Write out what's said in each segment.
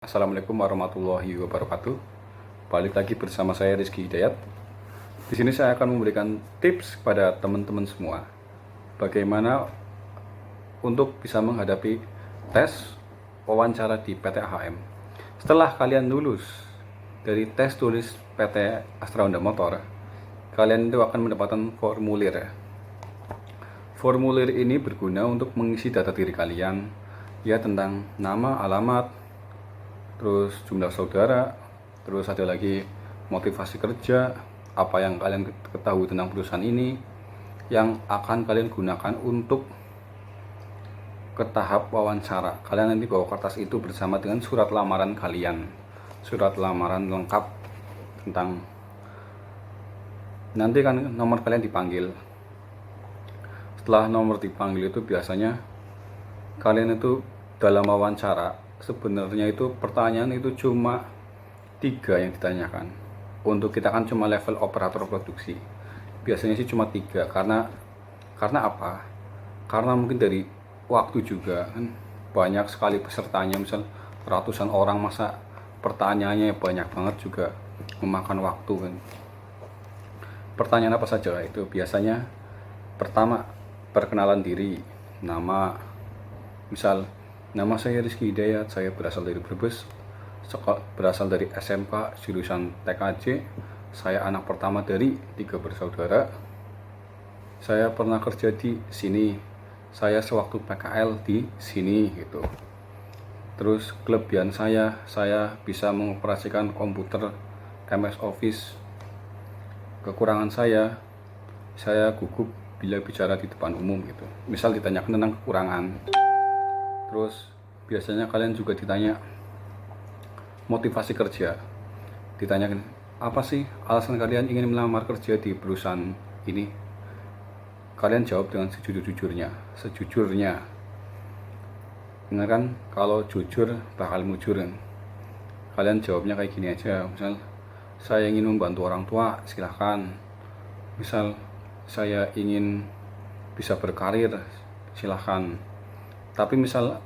Assalamualaikum warahmatullahi wabarakatuh. Balik lagi bersama saya Rizky Hidayat. Di sini saya akan memberikan tips kepada teman-teman semua bagaimana untuk bisa menghadapi tes wawancara di PT AHM. Setelah kalian lulus dari tes tulis PT Astra Honda Motor, kalian itu akan mendapatkan formulir. Formulir ini berguna untuk mengisi data diri kalian, ya, tentang nama, alamat, terus jumlah saudara, terus ada lagi motivasi kerja, apa yang kalian ketahui tentang perusahaan ini, yang akan kalian gunakan untuk ke tahap wawancara. Kalian nanti bawa kertas itu bersama dengan surat lamaran kalian, surat lamaran lengkap tentang nanti kan nomor kalian dipanggil. Setelah nomor dipanggil itu biasanya kalian itu dalam wawancara sebenarnya itu pertanyaan itu cuma 3 yang ditanyakan. Untuk kita kan cuma level operator produksi. Biasanya sih cuma 3 karena apa? Karena mungkin dari waktu juga kan banyak sekali pesertanya, misal ratusan orang, masa pertanyaannya banyak banget juga memakan waktu kan. Pertanyaan apa saja itu biasanya? Pertama, perkenalan diri, nama, misal nama saya Rizky Hidayat, saya berasal dari Brebes, berasal dari SMK jurusan TKJ, saya anak pertama dari 3 bersaudara, saya pernah kerja di sini, saya sewaktu PKL di sini gitu. Terus kelebihan saya bisa mengoperasikan komputer MS Office. Kekurangan saya gugup bila bicara di depan umum gitu. Misal ditanyakan tentang kekurangan. Terus biasanya kalian juga ditanya motivasi kerja. Ditanyakan, apa sih alasan kalian ingin melamar kerja di perusahaan ini? Kalian jawab dengan sejujurnya. Benar kan? Kalau jujur bakal mujur kan? Kalian jawabnya kayak gini aja. Misal, saya ingin membantu orang tua, silahkan. Misal, saya ingin bisa berkarir, silahkan. Tapi misal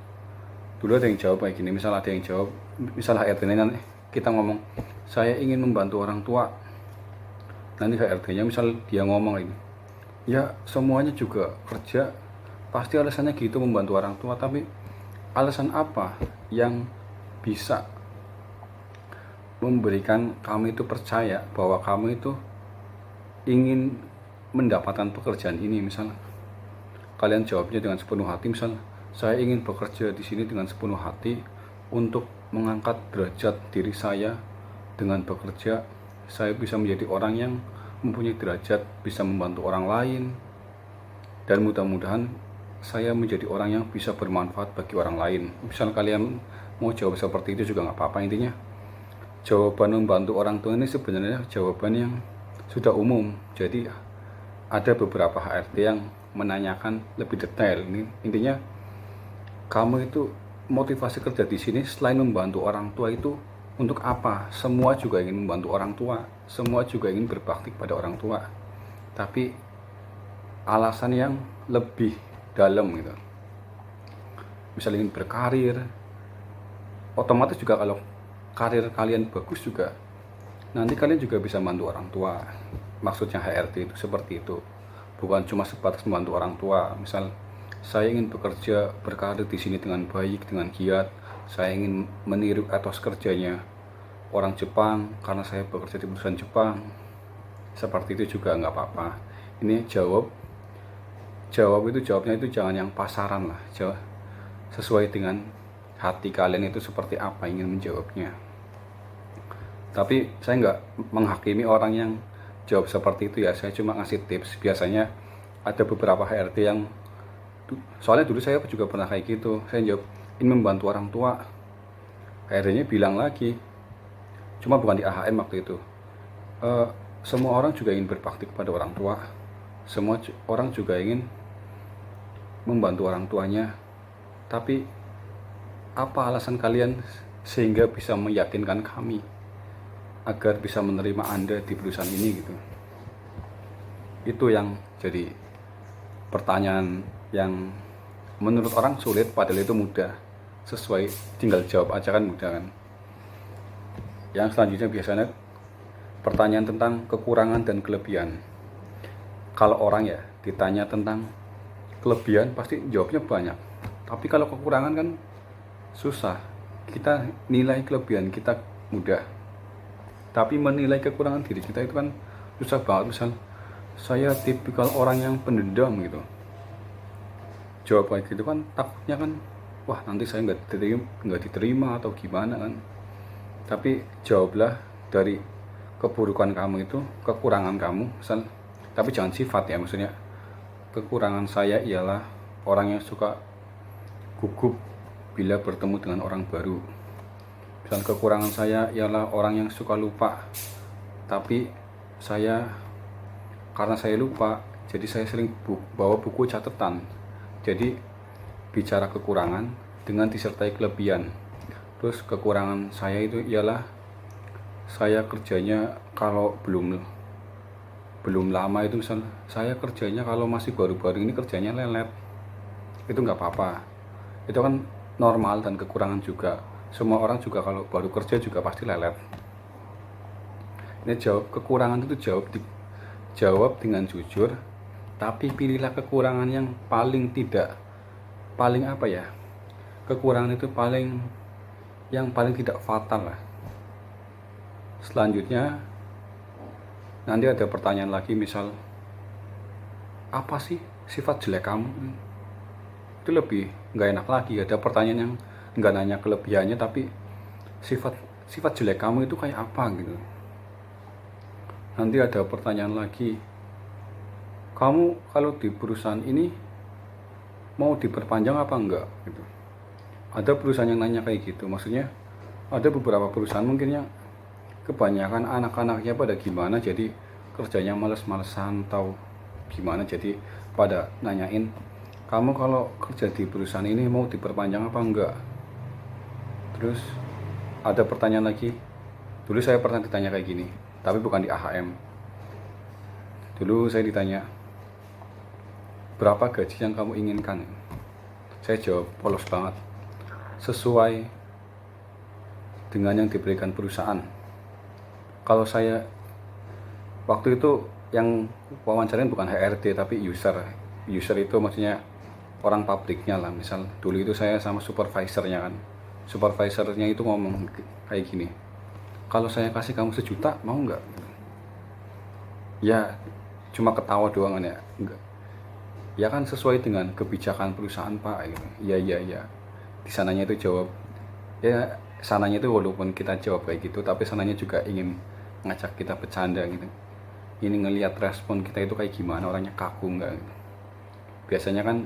dulu ada yang jawab kayak gini, misal ada yang jawab, misal HRD-nya nanti kita ngomong, saya ingin membantu orang tua. Nanti HRD-nya misal dia ngomong ini, ya semuanya juga kerja, pasti alasannya gitu membantu orang tua, tapi alasan apa yang bisa memberikan kamu itu percaya bahwa kamu itu ingin mendapatkan pekerjaan ini? Misal kalian jawabnya dengan sepenuh hati, misal saya ingin bekerja di sini dengan sepenuh hati untuk mengangkat derajat diri saya. Dengan bekerja, saya bisa menjadi orang yang mempunyai derajat, bisa membantu orang lain, dan mudah-mudahan saya menjadi orang yang bisa bermanfaat bagi orang lain. Misal kalian mau jawab seperti itu juga nggak apa-apa. Intinya jawaban membantu orang tua ini sebenarnya jawaban yang sudah umum. Jadi ada beberapa HRD yang menanyakan lebih detail. Ini intinya kamu itu motivasi kerja di sini selain membantu orang tua itu untuk apa? Semua juga ingin membantu orang tua, semua juga ingin berbakti kepada orang tua, tapi alasan yang lebih dalam gitu. Misal ingin berkarir, otomatis juga kalau karir kalian bagus juga nanti kalian juga bisa membantu orang tua. Maksudnya HRD itu seperti itu, bukan cuma sebatas membantu orang tua. Misal saya ingin bekerja berkarir di sini dengan baik, dengan giat. Saya ingin meniru etos kerjanya orang Jepang karena saya bekerja di perusahaan Jepang. Seperti itu juga nggak apa-apa. Ini jawabnya itu jangan yang pasaran lah. Jawab sesuai dengan hati kalian itu seperti apa ingin menjawabnya. Tapi saya nggak menghakimi orang yang jawab seperti itu ya. Saya cuma ngasih tips. Biasanya ada beberapa HRD yang, soalnya dulu saya juga pernah kayak gitu, saya jawab ingin membantu orang tua, HRD-nya bilang lagi, cuma bukan di AHM waktu itu, semua orang juga ingin berbakti kepada orang tua, semua orang juga ingin membantu orang tuanya, tapi apa alasan kalian sehingga bisa meyakinkan kami agar bisa menerima Anda di perusahaan ini gitu. Itu yang jadi pertanyaan yang menurut orang sulit, padahal itu mudah. Sesuai, tinggal jawab aja kan, mudah kan. Yang selanjutnya biasanya pertanyaan tentang kekurangan dan kelebihan. Kalau orang ya ditanya tentang kelebihan pasti jawabnya banyak, tapi kalau kekurangan kan susah. Kita nilai kelebihan kita mudah, tapi menilai kekurangan diri kita itu kan susah banget. Misal saya tipikal orang yang pendendam gitu, jawab kayak gitu kan takutnya kan, wah nanti saya nggak diterima atau gimana kan. Tapi jawablah dari keburukan kamu itu, kekurangan kamu misal, tapi jangan sifat ya. Maksudnya kekurangan saya ialah orang yang suka gugup bila bertemu dengan orang baru. Misal kekurangan saya ialah orang yang suka lupa, tapi karena saya lupa, jadi saya sering bawa buku catatan. Jadi bicara kekurangan dengan disertai kelebihan. Terus kekurangan saya itu ialah saya kerjanya kalau belum lama itu, misal saya kerjanya kalau masih baru-baru ini kerjanya lelet, itu nggak apa-apa, itu kan normal dan kekurangan juga. Semua orang juga kalau baru kerja juga pasti lelet. Ini jawab kekurangan itu jawab dengan jujur, tapi pilihlah kekurangan yang paling apa ya, kekurangan itu yang paling tidak fatal lah. Selanjutnya nanti ada pertanyaan lagi, misal apa sih sifat jelek kamu, itu lebih nggak enak lagi. Ada pertanyaan yang nggak nanya kelebihannya, tapi sifat jelek kamu itu kayak apa gitu. Nanti ada pertanyaan lagi, kamu kalau di perusahaan ini mau diperpanjang apa enggak gitu. Ada perusahaan yang nanya kayak gitu. Maksudnya ada beberapa perusahaan mungkin yang kebanyakan anak-anaknya pada gimana, jadi kerjanya males-malesan atau gimana, jadi pada nanyain, kamu kalau kerja di perusahaan ini mau diperpanjang apa enggak. Terus ada pertanyaan lagi, dulu saya pernah ditanya kayak gini, tapi bukan di AHM. Dulu saya ditanya, berapa gaji yang kamu inginkan? Saya jawab polos banget, sesuai dengan yang diberikan perusahaan. Kalau saya waktu itu yang wawancarain bukan HRD tapi user itu maksudnya orang pabriknya lah. Misal dulu itu saya sama supervisornya kan, supervisornya itu ngomong kayak gini, kalau saya kasih kamu 1 juta mau nggak? Ya cuma ketawa doang kan ya, enggak. Ya kan sesuai dengan kebijakan perusahaan pak gitu. Iya di sananya itu jawab ya, sananya itu walaupun kita jawab kayak gitu, tapi sananya juga ingin ngajak kita bercanda gitu. Ini ngelihat respon kita itu kayak gimana, orangnya kaku enggak gitu. Biasanya kan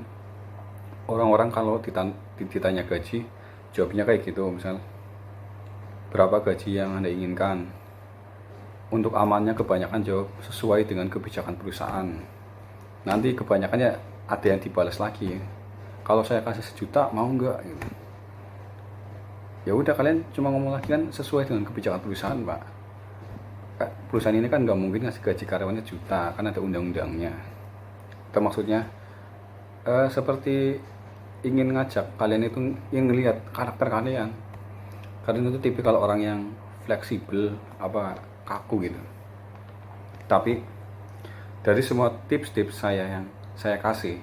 orang-orang kalau ditanya gaji, jawabnya kayak gitu. Misal, berapa gaji yang Anda inginkan? Untuk amannya kebanyakan jawab sesuai dengan kebijakan perusahaan. Nanti kebanyakannya ada yang dibalas lagi, kalau saya kasih 1 juta mau enggak gitu. Ya udah, kalian cuma ngomong lagi kan sesuai dengan kebijakan perusahaan pak. Perusahaan ini kan nggak mungkin ngasih gaji karyawannya juta, kan ada undang-undangnya. Itu maksudnya seperti ingin ngajak kalian itu, ingin ngelihat karakter kalian. Kalian itu tipikal orang yang fleksibel apa kaku gitu. Tapi dari semua tips-tips saya yang saya kasih,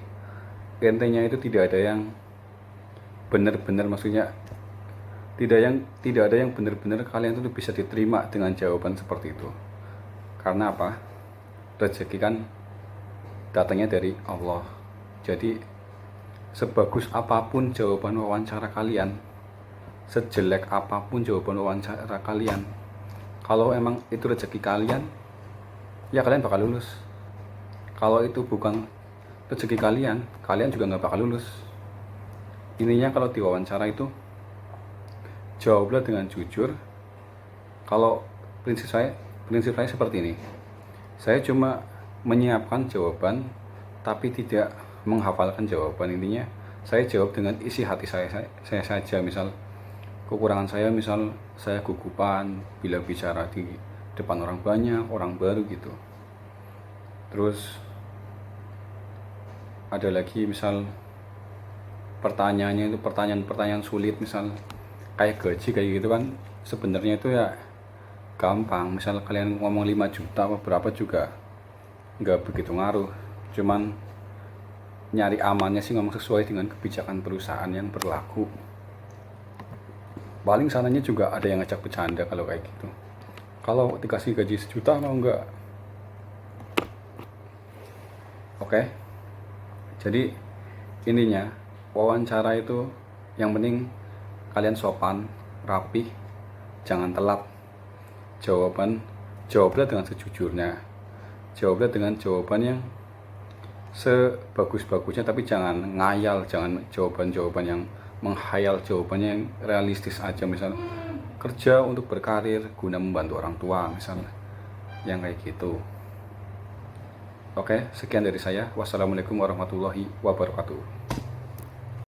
intinya itu tidak ada yang benar-benar, maksudnya tidak ada yang benar-benar kalian itu bisa diterima dengan jawaban seperti itu. Karena apa? Rezeki kan datangnya dari Allah. Jadi sebagus apapun jawaban wawancara kalian, sejelek apapun jawaban wawancara kalian, kalau emang itu rezeki kalian, ya kalian bakal lulus. Kalau itu bukan rezeki kalian, kalian juga nggak bakal lulus. Intinya kalau diwawancara itu jawablah dengan jujur. Kalau prinsip saya seperti ini. Saya cuma menyiapkan jawaban tapi tidak menghafalkan jawaban. Intinya saya jawab dengan isi hati saya saja. Misal kekurangan saya, misal saya gugupan bila bicara di depan orang banyak, orang baru gitu. Terus ada lagi misal pertanyaannya itu pertanyaan sulit, misal kayak gaji kayak gitu kan, sebenarnya itu ya gampang. Misal kalian ngomong 5 juta apa berapa juga nggak begitu ngaruh, cuman nyari amannya sih ngomong sesuai dengan kebijakan perusahaan yang berlaku. Paling sananya juga ada yang ngajak bercanda kalau kayak gitu. Kalau dikasih gaji 1 juta mau nggak? Oke. Jadi intinya wawancara itu yang penting kalian sopan, rapih, jangan telat. Jawablah dengan sejujurnya. Jawablah dengan jawaban yang sebagus-bagusnya, tapi jangan ngayal, jangan jawaban-jawaban yang menghayal, jawabannya yang realistis aja. Misalnya kerja untuk berkarir guna membantu orang tua misalnya, yang kayak gitu. Oke, sekian dari saya. Wassalamualaikum warahmatullahi wabarakatuh.